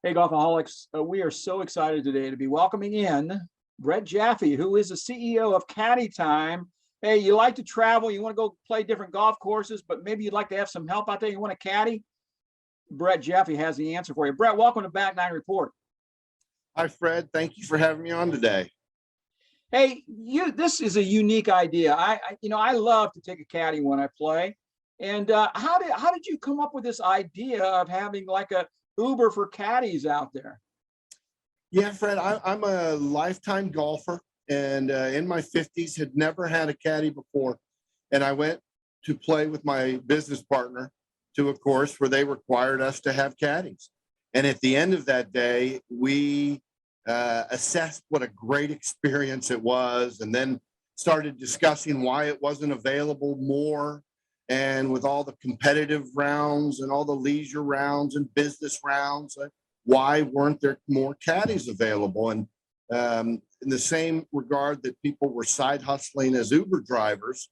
Hey, Golfaholics, we are so excited today to be welcoming in Brett Jaffee, who is the CEO of Caddy Time. Hey, you like to travel, you want to go play different golf courses, but maybe you'd like to have some help out there. You want a caddy? Brett Jaffee has the answer for you. Brett, welcome to Back Nine Report. Hi, Fred. Thank you for having me on today. Hey, this is a unique idea. I love to take a caddy when I play. And how did you come up with this idea of having like a Uber for caddies out there? Yeah, Fred, I'm a lifetime golfer and in my 50s had never had a caddy before. And I went to play with my business partner to a course where they required us to have caddies. And at the end of that day, we assessed what a great experience it was, and then started discussing why it wasn't available more. And with all the competitive rounds and all the leisure rounds and business rounds, why weren't there more caddies available? And in the same regard that people were side hustling as Uber drivers,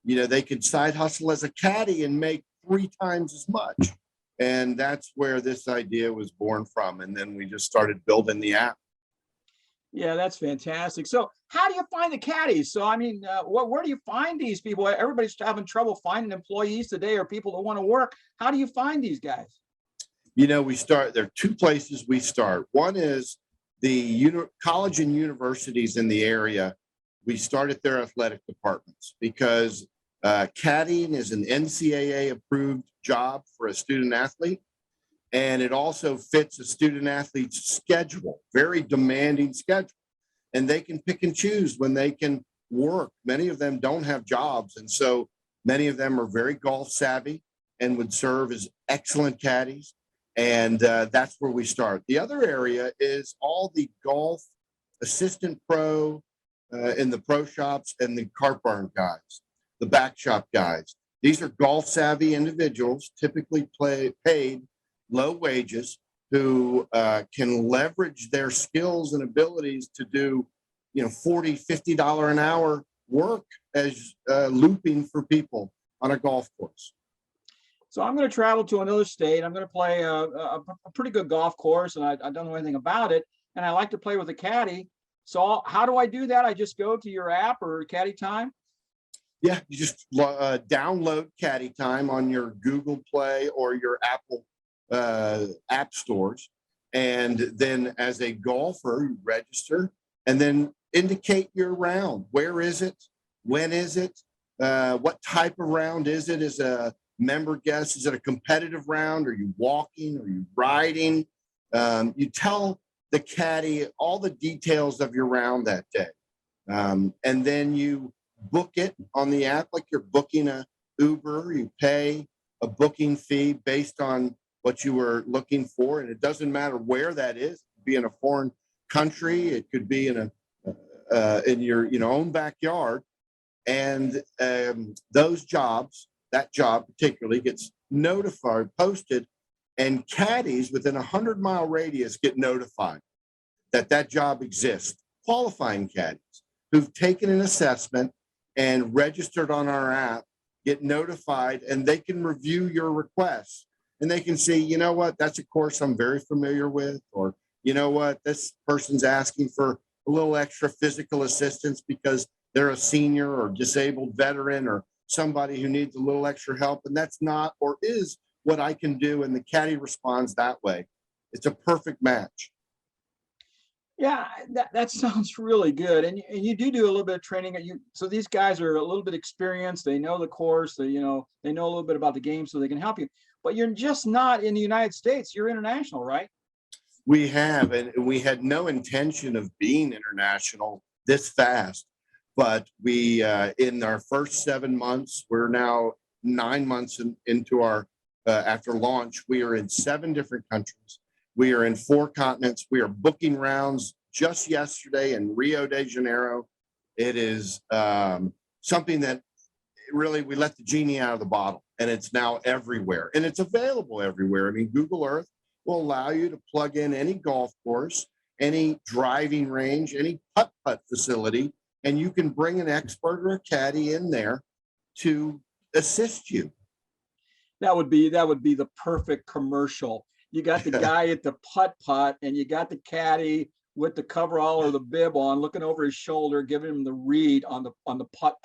they could side hustle as a caddy and make 3 times as much. And that's where this idea was born from. And then we just started building the app. Yeah, that's fantastic. So how do you find the caddies? So, I mean, where do you find these people? Everybody's having trouble finding employees today or people that want to work. How do you find these guys? There are 2 places we start. One is the college and universities in the area. We start at their athletic departments because caddying is an NCAA approved job for a student athlete. And it also fits a student athlete's schedule, very demanding schedule. And they can pick and choose when they can work. Many of them don't have jobs. And so many of them are very golf savvy and would serve as excellent caddies. And that's where we start. The other area is all the golf assistant pro in the pro shops and the cart barn guys, the back shop guys. These are golf savvy individuals, typically paid low wages, who can leverage their skills and abilities to do, $40, $50 an hour work as looping for people on a golf course. So I'm going to travel to another state. I'm going to play a pretty good golf course, and I don't know anything about it. And I like to play with a caddy. So how do I do that? I just go to your app or Caddy Time? Yeah, you just download Caddy Time on your Google Play or your Apple app stores, and then as a golfer you register and then indicate your round. Where is it? When is it? What type of round is it? Is a member guest? Is it a competitive round? Are you walking? Are you riding? You tell the caddy all the details of your round that day, and then you book it on the app like you're booking a Uber. You pay a booking fee based on what you were looking for, and it doesn't matter where that is. It could be in a foreign country, it could be in in your own backyard, and those jobs, that job particularly, gets posted, and caddies within a 100-mile radius get notified that job exists. Qualifying caddies who've taken an assessment and registered on our app get notified, and they can review your requests. And they can see, what, that's a course I'm very familiar with, or, what, this person's asking for a little extra physical assistance because they're a senior or disabled veteran or somebody who needs a little extra help. And that's not or is what I can do. And the caddy responds that way. It's a perfect match. Yeah, that sounds really good. And you do a little bit of training. So these guys are a little bit experienced. They know the course. They know a little bit about the game, so they can help you. But you're just not in the United States. You're international, right? We have, and we had no intention of being international this fast. But we, in our first 7 months, we're now 9 months into our, after launch, we are in 7 different countries. We are in 4 continents. We are booking rounds just yesterday in Rio de Janeiro. It is something that really, we let the genie out of the bottle, and it's now everywhere, and it's available everywhere. I mean, Google Earth will allow you to plug in any golf course, any driving range, any putt-putt facility, and you can bring an expert or a caddy in there to assist you. That would be the perfect commercial. You got the guy at the putt, and you got the caddy with the coverall or the bib on, looking over his shoulder, giving him the read on the putt.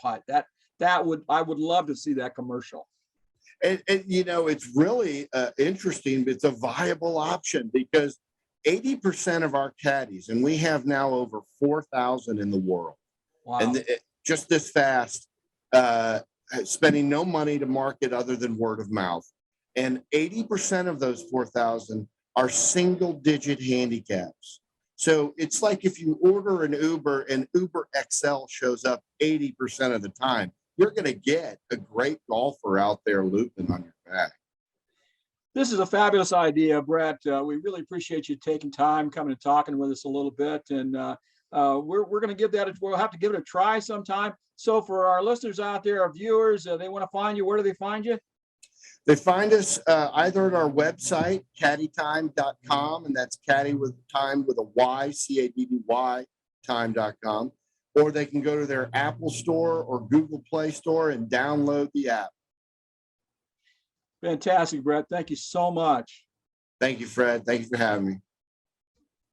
I would love to see that commercial. And it's really interesting. It's a viable option because 80% of our caddies, and we have now over 4,000 in the world. Wow. And just this fast, spending no money to market other than word of mouth. And 80% of those 4,000 are single digit handicaps. So it's like if you order an Uber and Uber XL shows up 80% of the time, you're going to get a great golfer out there looping on your back. This is a fabulous idea, Brett. We really appreciate you taking time, coming and talking with us a little bit. And we're going to give that, we'll have to give it a try sometime. So for our listeners out there, our viewers, they want to find you. Where do they find you? They find us either at our website, caddytime.com, and that's caddy with time with a Y, CADDY, time.com, or they can go to their Apple Store or Google Play Store and download the app. Fantastic, Brett. Thank you so much. Thank you, Fred. Thank you for having me.